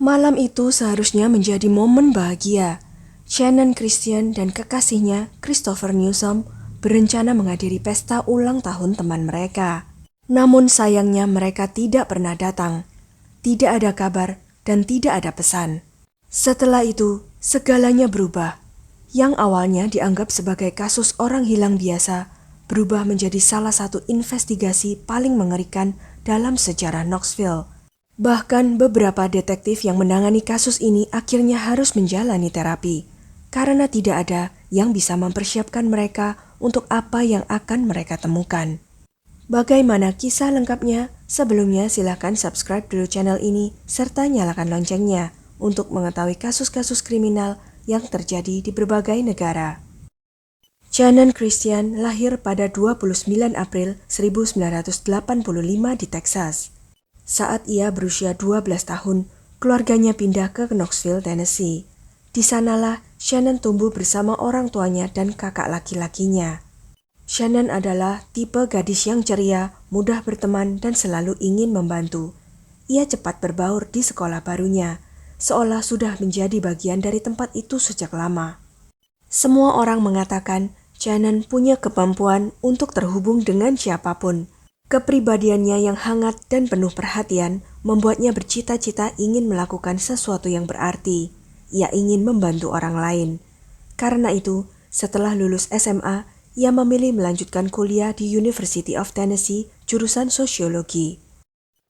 Malam itu seharusnya menjadi momen bahagia. Shannon Christian dan kekasihnya, Christopher Newsom, berencana menghadiri pesta ulang tahun teman mereka. Namun sayangnya mereka tidak pernah datang. Tidak ada kabar dan tidak ada pesan. Setelah itu, segalanya berubah. Yang awalnya dianggap sebagai kasus orang hilang biasa, berubah menjadi salah satu investigasi paling mengerikan dalam sejarah Knoxville. Bahkan beberapa detektif yang menangani kasus ini akhirnya harus menjalani terapi, karena tidak ada yang bisa mempersiapkan mereka untuk apa yang akan mereka temukan. Bagaimana kisah lengkapnya? Sebelumnya silakan subscribe dulu channel ini serta nyalakan loncengnya untuk mengetahui kasus-kasus kriminal yang terjadi di berbagai negara. Shannon Christian lahir pada 29 April 1985 di Texas. Saat ia berusia 12 tahun, keluarganya pindah ke Knoxville, Tennessee. Di sanalah Shannon tumbuh bersama orang tuanya dan kakak laki-lakinya. Shannon adalah tipe gadis yang ceria, mudah berteman, dan selalu ingin membantu. Ia cepat berbaur di sekolah barunya, seolah sudah menjadi bagian dari tempat itu sejak lama. Semua orang mengatakan Shannon punya kemampuan untuk terhubung dengan siapapun. Kepribadiannya yang hangat dan penuh perhatian membuatnya bercita-cita ingin melakukan sesuatu yang berarti. Ia ingin membantu orang lain. Karena itu, setelah lulus SMA, ia memilih melanjutkan kuliah di University of Tennessee jurusan sosiologi.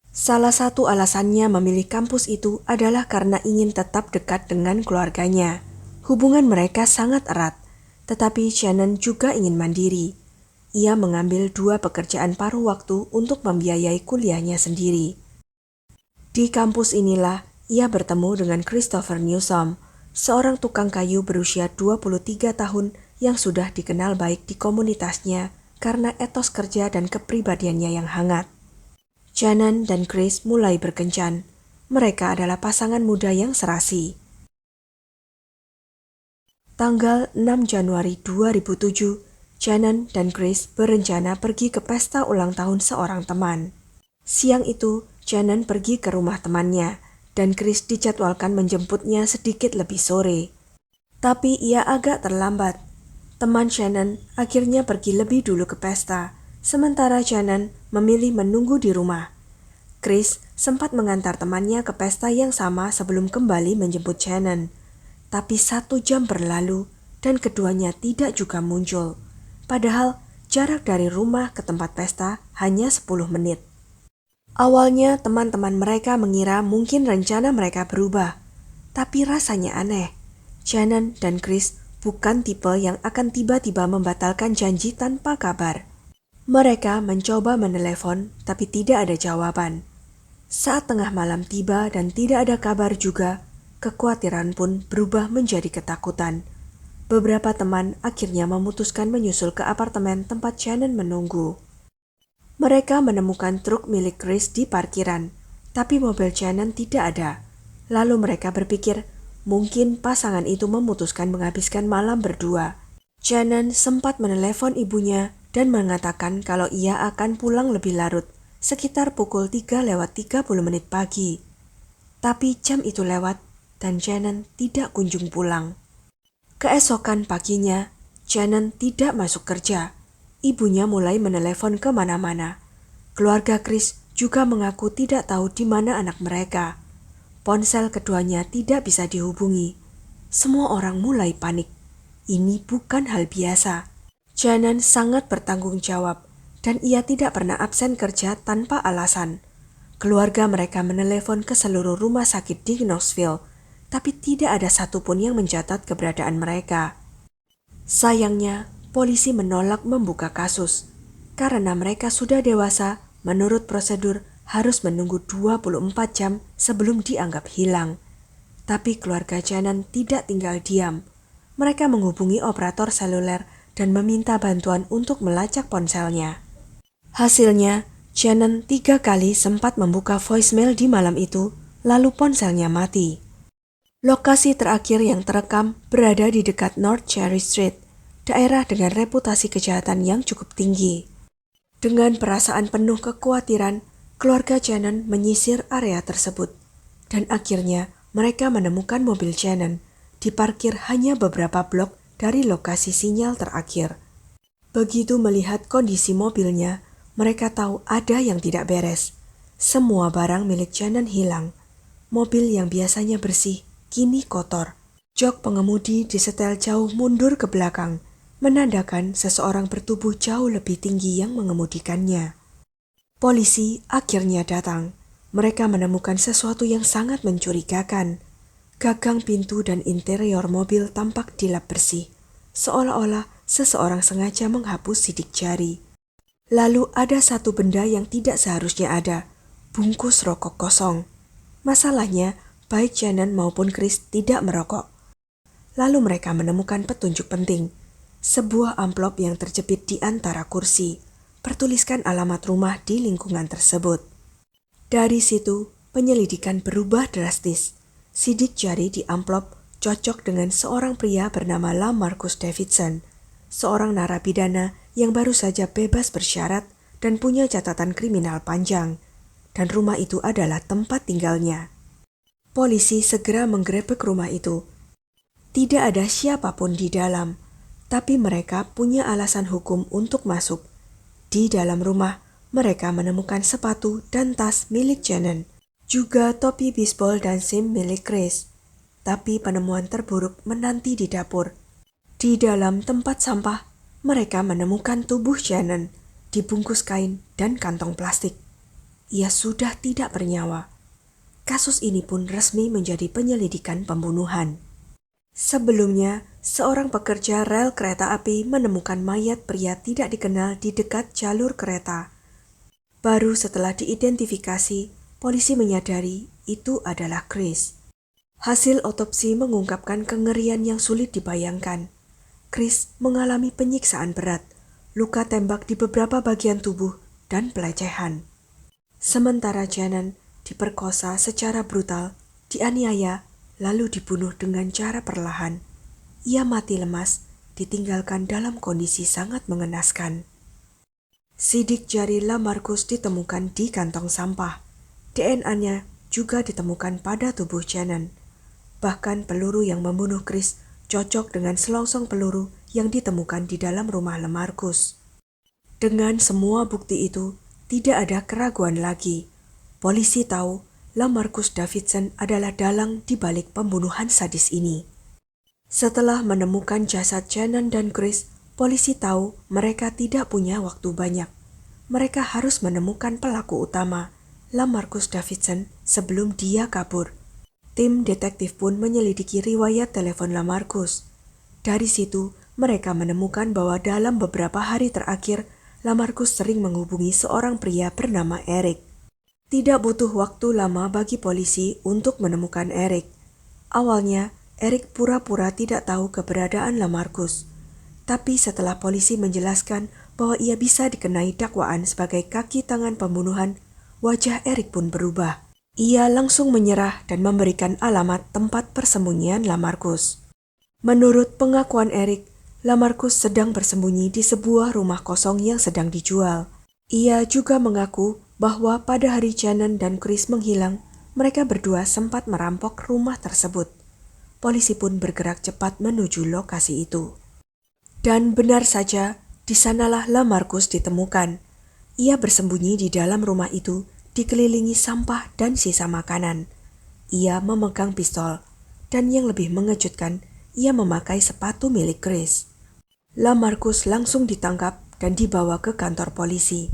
Salah satu alasannya memilih kampus itu adalah karena ingin tetap dekat dengan keluarganya. Hubungan mereka sangat erat, tetapi Shannon juga ingin mandiri. Ia mengambil 2 pekerjaan paruh waktu untuk membiayai kuliahnya sendiri. Di kampus inilah ia bertemu dengan Christopher Newsom, seorang tukang kayu berusia 23 tahun yang sudah dikenal baik di komunitasnya karena etos kerja dan kepribadiannya yang hangat. Shannon dan Chris mulai berkencan. Mereka adalah pasangan muda yang serasi. Tanggal 6 Januari 2007, Shannon dan Chris berencana pergi ke pesta ulang tahun seorang teman. Siang itu, Shannon pergi ke rumah temannya, dan Chris dijadwalkan menjemputnya sedikit lebih sore. Tapi ia agak terlambat. Teman Shannon akhirnya pergi lebih dulu ke pesta, sementara Shannon memilih menunggu di rumah. Chris sempat mengantar temannya ke pesta yang sama sebelum kembali menjemput Shannon. Tapi 1 jam berlalu dan keduanya tidak juga muncul. Padahal jarak dari rumah ke tempat pesta hanya 10 menit. Awalnya teman-teman mereka mengira mungkin rencana mereka berubah. Tapi rasanya aneh. Shannon dan Chris bukan tipe yang akan tiba-tiba membatalkan janji tanpa kabar. Mereka mencoba menelepon tapi tidak ada jawaban. Saat tengah malam tiba dan tidak ada kabar juga, kekhawatiran pun berubah menjadi ketakutan. Beberapa teman akhirnya memutuskan menyusul ke apartemen tempat Shannon menunggu. Mereka menemukan truk milik Chris di parkiran, tapi mobil Shannon tidak ada. Lalu mereka berpikir, mungkin pasangan itu memutuskan menghabiskan malam berdua. Shannon sempat menelepon ibunya dan mengatakan kalau ia akan pulang lebih larut, sekitar pukul 3:30 pagi. Tapi jam itu lewat dan Shannon tidak kunjung pulang. Keesokan paginya, Shannon tidak masuk kerja. Ibunya mulai menelepon kemana-mana. Keluarga Chris juga mengaku tidak tahu di mana anak mereka. Ponsel keduanya tidak bisa dihubungi. Semua orang mulai panik. Ini bukan hal biasa. Shannon sangat bertanggung jawab dan ia tidak pernah absen kerja tanpa alasan. Keluarga mereka menelepon ke seluruh rumah sakit di Knoxville, tapi tidak ada satupun yang mencatat keberadaan mereka. Sayangnya, polisi menolak membuka kasus. Karena mereka sudah dewasa, menurut prosedur harus menunggu 24 jam sebelum dianggap hilang. Tapi keluarga Shannon tidak tinggal diam. Mereka menghubungi operator seluler dan meminta bantuan untuk melacak ponselnya. Hasilnya, Shannon 3 kali sempat membuka voicemail di malam itu, lalu ponselnya mati. Lokasi terakhir yang terekam berada di dekat North Cherry Street, daerah dengan reputasi kejahatan yang cukup tinggi. Dengan perasaan penuh kekhawatiran, keluarga Shannon menyisir area tersebut. Dan akhirnya mereka menemukan mobil Shannon diparkir hanya beberapa blok dari lokasi sinyal terakhir. Begitu melihat kondisi mobilnya, mereka tahu ada yang tidak beres. Semua barang milik Shannon hilang. Mobil yang biasanya bersih, kini kotor. Jok pengemudi disetel jauh mundur ke belakang, menandakan seseorang bertubuh jauh lebih tinggi yang mengemudikannya. Polisi akhirnya datang. Mereka menemukan sesuatu yang sangat mencurigakan. Gagang pintu dan interior mobil tampak dilap bersih, seolah-olah seseorang sengaja menghapus sidik jari. Lalu ada satu benda yang tidak seharusnya ada, bungkus rokok kosong. Masalahnya, baik Shannon maupun Chris tidak merokok. Lalu mereka menemukan petunjuk penting, sebuah amplop yang terjepit di antara kursi, bertuliskan alamat rumah di lingkungan tersebut. Dari situ, penyelidikan berubah drastis. Sidik jari di amplop cocok dengan seorang pria bernama LaMarcus Davidson, seorang narapidana yang baru saja bebas bersyarat dan punya catatan kriminal panjang. Dan rumah itu adalah tempat tinggalnya. Polisi segera menggerebek rumah itu. Tidak ada siapapun di dalam, tapi mereka punya alasan hukum untuk masuk. Di dalam rumah, mereka menemukan sepatu dan tas milik Shannon, juga topi bisbol dan SIM milik Chris. Tapi penemuan terburuk menanti di dapur. Di dalam tempat sampah, mereka menemukan tubuh Shannon, dibungkus kain dan kantong plastik. Ia sudah tidak bernyawa. Kasus ini pun resmi menjadi penyelidikan pembunuhan. Sebelumnya, seorang pekerja rel kereta api menemukan mayat pria tidak dikenal di dekat jalur kereta. Baru setelah diidentifikasi, polisi menyadari itu adalah Chris. Hasil otopsi mengungkapkan kengerian yang sulit dibayangkan. Chris mengalami penyiksaan berat, luka tembak di beberapa bagian tubuh, dan pelecehan. Sementara Shannon diperkosa secara brutal, dianiaya, lalu dibunuh dengan cara perlahan. Ia mati lemas, ditinggalkan dalam kondisi sangat mengenaskan. Sidik jari LaMarcus ditemukan di kantong sampah. DNA-nya juga ditemukan pada tubuh Shannon. Bahkan peluru yang membunuh Chris cocok dengan selongsong peluru yang ditemukan di dalam rumah LaMarcus. Dengan semua bukti itu, tidak ada keraguan lagi. Polisi tahu LaMarcus Davidson adalah dalang di balik pembunuhan sadis ini. Setelah menemukan jasad Shannon dan Chris, polisi tahu mereka tidak punya waktu banyak. Mereka harus menemukan pelaku utama, LaMarcus Davidson, sebelum dia kabur. Tim detektif pun menyelidiki riwayat telepon LaMarcus. Dari situ, mereka menemukan bahwa dalam beberapa hari terakhir, LaMarcus sering menghubungi seorang pria bernama Eric. Tidak butuh waktu lama bagi polisi untuk menemukan Eric. Awalnya, Eric pura-pura tidak tahu keberadaan LaMarcus. Tapi setelah polisi menjelaskan bahwa ia bisa dikenai dakwaan sebagai kaki tangan pembunuhan, wajah Eric pun berubah. Ia langsung menyerah dan memberikan alamat tempat persembunyian LaMarcus. Menurut pengakuan Eric, LaMarcus sedang bersembunyi di sebuah rumah kosong yang sedang dijual. Ia juga mengaku bahwa pada hari Shannon dan Chris menghilang, mereka berdua sempat merampok rumah tersebut. Polisi pun bergerak cepat menuju lokasi itu. Dan benar saja, di sanalah LaMarcus ditemukan. Ia bersembunyi di dalam rumah itu, dikelilingi sampah dan sisa makanan. Ia memegang pistol, dan yang lebih mengejutkan, ia memakai sepatu milik Chris. LaMarcus langsung ditangkap dan dibawa ke kantor polisi.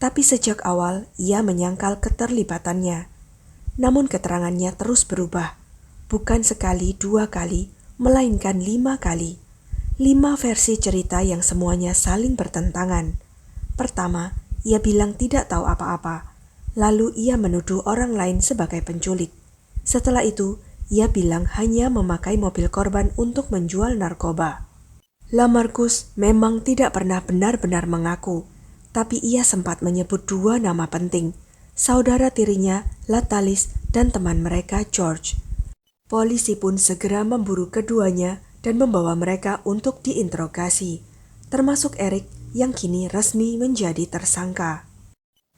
Tapi sejak awal ia menyangkal keterlibatannya. Namun keterangannya terus berubah. Bukan sekali, 2 kali, melainkan 5 kali. 5 versi cerita yang semuanya saling bertentangan. Pertama, ia bilang tidak tahu apa-apa. Lalu ia menuduh orang lain sebagai penculik. Setelah itu, ia bilang hanya memakai mobil korban untuk menjual narkoba. LaMarcus memang tidak pernah benar-benar mengaku, tapi ia sempat menyebut 2 nama penting, saudara tirinya, Latalis, dan teman mereka, George. Polisi pun segera memburu keduanya dan membawa mereka untuk diinterogasi, termasuk Eric yang kini resmi menjadi tersangka.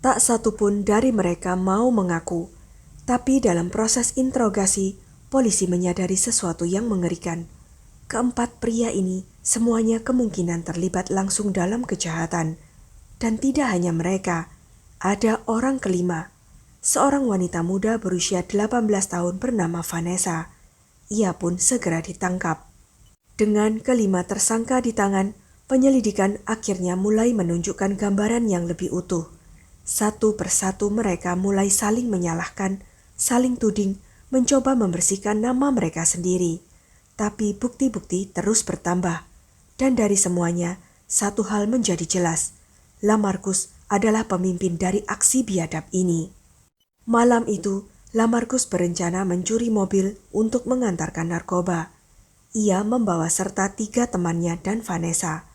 Tak satu pun dari mereka mau mengaku. Tapi dalam proses interogasi, polisi menyadari sesuatu yang mengerikan. Keempat pria ini semuanya kemungkinan terlibat langsung dalam kejahatan. Dan tidak hanya mereka, ada orang kelima, seorang wanita muda berusia 18 tahun bernama Vanessa. Ia pun segera ditangkap. Dengan kelima tersangka di tangan, penyelidikan akhirnya mulai menunjukkan gambaran yang lebih utuh. Satu persatu mereka mulai saling menyalahkan, saling tuding, mencoba membersihkan nama mereka sendiri. Tapi bukti-bukti terus bertambah. Dan dari semuanya, satu hal menjadi jelas. Lamarcus adalah pemimpin dari aksi biadab ini. Malam itu, Lamarcus berencana mencuri mobil untuk mengantarkan narkoba. Ia membawa serta 3 temannya dan Vanessa.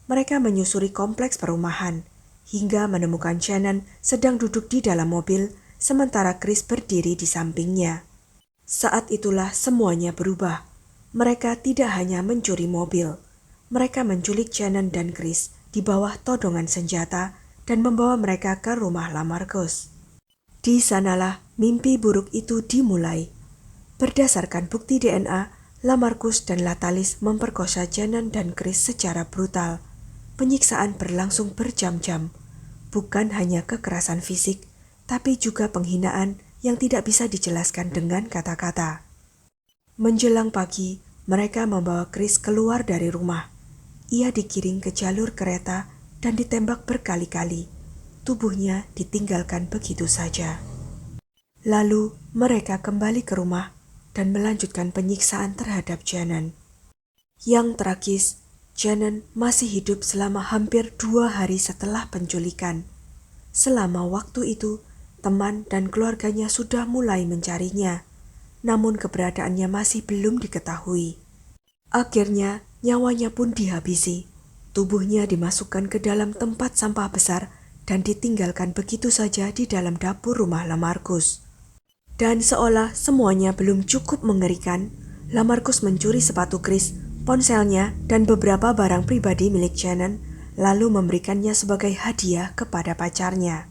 Mereka menyusuri kompleks perumahan, hingga menemukan Shannon sedang duduk di dalam mobil, sementara Chris berdiri di sampingnya. Saat itulah semuanya berubah. Mereka tidak hanya mencuri mobil. Mereka menculik Shannon dan Chris di bawah todongan senjata dan membawa mereka ke rumah Lamarcus. Di sanalah mimpi buruk itu dimulai. Berdasarkan bukti DNA, Lamarcus dan Latalis memperkosa Shannon dan Chris secara brutal. Penyiksaan berlangsung berjam-jam. Bukan hanya kekerasan fisik, tapi juga penghinaan yang tidak bisa dijelaskan dengan kata-kata. Menjelang pagi, mereka membawa Chris keluar dari rumah. Ia digiring ke jalur kereta dan ditembak berkali-kali. Tubuhnya ditinggalkan begitu saja. Lalu mereka kembali ke rumah dan melanjutkan penyiksaan terhadap Shannon. Yang tragis, Shannon masih hidup selama hampir 2 hari setelah penculikan. Selama waktu itu, teman dan keluarganya sudah mulai mencarinya, namun keberadaannya masih belum diketahui. Akhirnya, nyawanya pun dihabisi. Tubuhnya dimasukkan ke dalam tempat sampah besar dan ditinggalkan begitu saja di dalam dapur rumah Lamarcus. Dan seolah semuanya belum cukup mengerikan, Lamarcus mencuri sepatu Chris, ponselnya, dan beberapa barang pribadi milik Shannon, lalu memberikannya sebagai hadiah kepada pacarnya.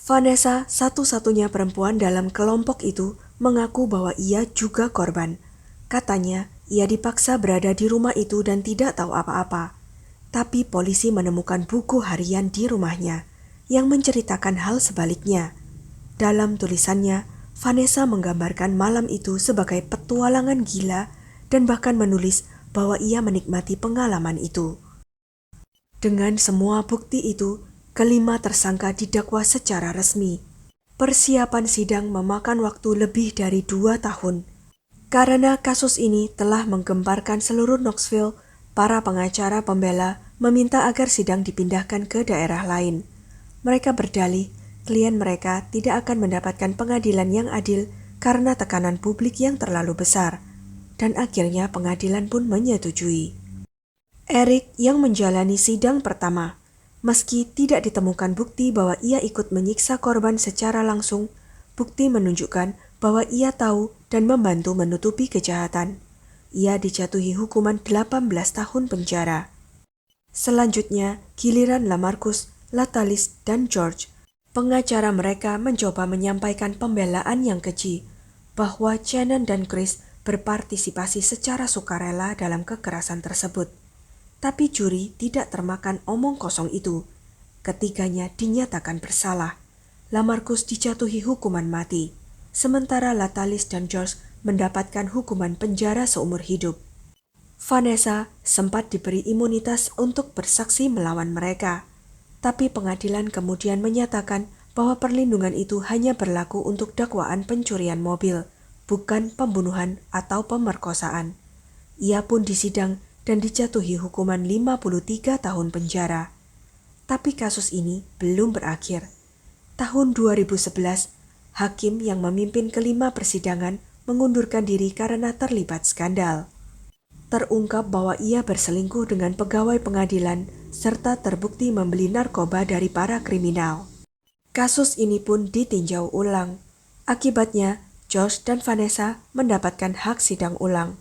Vanessa, satu-satunya perempuan dalam kelompok itu, mengaku bahwa ia juga korban. Katanya, ia dipaksa berada di rumah itu dan tidak tahu apa-apa. Tapi polisi menemukan buku harian di rumahnya yang menceritakan hal sebaliknya. Dalam tulisannya, Vanessa menggambarkan malam itu sebagai petualangan gila dan bahkan menulis bahwa ia menikmati pengalaman itu. Dengan semua bukti itu, kelima tersangka didakwa secara resmi. Persiapan sidang memakan waktu lebih dari 2 tahun. Karena kasus ini telah menggemparkan seluruh Knoxville, para pengacara pembela meminta agar sidang dipindahkan ke daerah lain. Mereka berdalih, klien mereka tidak akan mendapatkan pengadilan yang adil karena tekanan publik yang terlalu besar, dan akhirnya pengadilan pun menyetujui. Eric yang menjalani sidang pertama, meski tidak ditemukan bukti bahwa ia ikut menyiksa korban secara langsung, bukti menunjukkan bahwa ia tahu dan membantu menutupi kejahatan. Ia dijatuhi hukuman 18 tahun penjara. Selanjutnya, giliran Lamarcus, Latalis, dan George. Pengacara mereka mencoba menyampaikan pembelaan yang keji bahwa Shannon dan Chris berpartisipasi secara sukarela dalam kekerasan tersebut. Tapi juri tidak termakan omong kosong itu. Ketiganya dinyatakan bersalah. Lamarcus dijatuhi hukuman mati, sementara Latalis dan George mendapatkan hukuman penjara seumur hidup. Vanessa sempat diberi imunitas untuk bersaksi melawan mereka. Tapi pengadilan kemudian menyatakan bahwa perlindungan itu hanya berlaku untuk dakwaan pencurian mobil, bukan pembunuhan atau pemerkosaan. Ia pun disidang dan dijatuhi hukuman 53 tahun penjara. Tapi kasus ini belum berakhir. Tahun 2011, hakim yang memimpin kelima persidangan mengundurkan diri karena terlibat skandal. Terungkap bahwa ia berselingkuh dengan pegawai pengadilan serta terbukti membeli narkoba dari para kriminal. Kasus ini pun ditinjau ulang. Akibatnya, Josh dan Vanessa mendapatkan hak sidang ulang.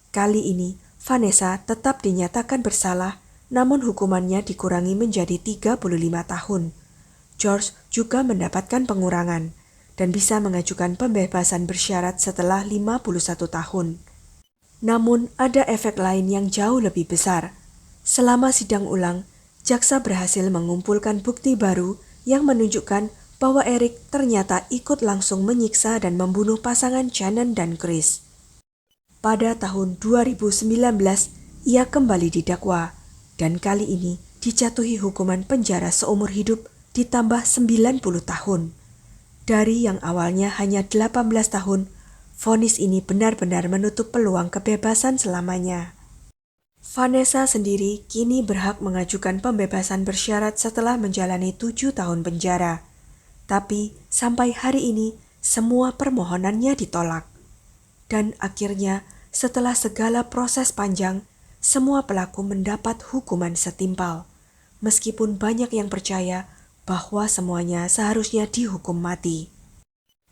Kali ini, Vanessa tetap dinyatakan bersalah, namun hukumannya dikurangi menjadi 35 tahun. George juga mendapatkan pengurangan. dan bisa mengajukan pembebasan bersyarat setelah 51 tahun. Namun ada efek lain yang jauh lebih besar. Selama sidang ulang, jaksa berhasil mengumpulkan bukti baru yang menunjukkan bahwa Eric ternyata ikut langsung menyiksa dan membunuh pasangan Shannon dan Chris. Pada tahun 2019, ia kembali didakwa dan kali ini dijatuhi hukuman penjara seumur hidup ditambah 90 tahun. Dari yang awalnya hanya 18 tahun, vonis ini benar-benar menutup peluang kebebasan selamanya. Vanessa sendiri kini berhak mengajukan pembebasan bersyarat setelah menjalani 7 tahun penjara. Tapi sampai hari ini semua permohonannya ditolak. Dan akhirnya setelah segala proses panjang, semua pelaku mendapat hukuman setimpal. Meskipun banyak yang percaya bahwa semuanya seharusnya dihukum mati.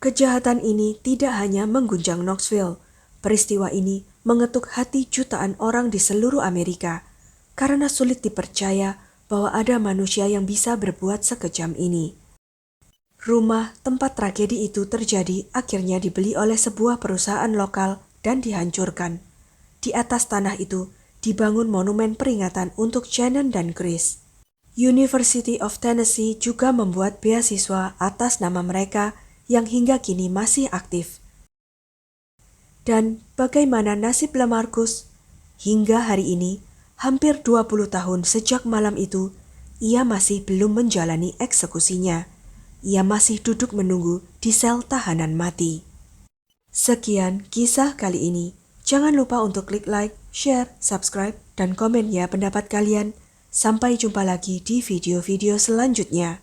Kejahatan ini tidak hanya mengguncang Knoxville. Peristiwa ini mengetuk hati jutaan orang di seluruh Amerika karena sulit dipercaya bahwa ada manusia yang bisa berbuat sekejam ini. Rumah tempat tragedi itu terjadi akhirnya dibeli oleh sebuah perusahaan lokal dan dihancurkan. Di atas tanah itu dibangun monumen peringatan untuk Shannon dan Chris. University of Tennessee juga membuat beasiswa atas nama mereka yang hingga kini masih aktif. Dan bagaimana nasib LaMarcus? Hingga hari ini, hampir 20 tahun sejak malam itu, ia masih belum menjalani eksekusinya. Ia masih duduk menunggu di sel tahanan mati. Sekian kisah kali ini. Jangan lupa untuk klik like, share, subscribe, dan komen ya pendapat kalian. Sampai jumpa lagi di video-video selanjutnya.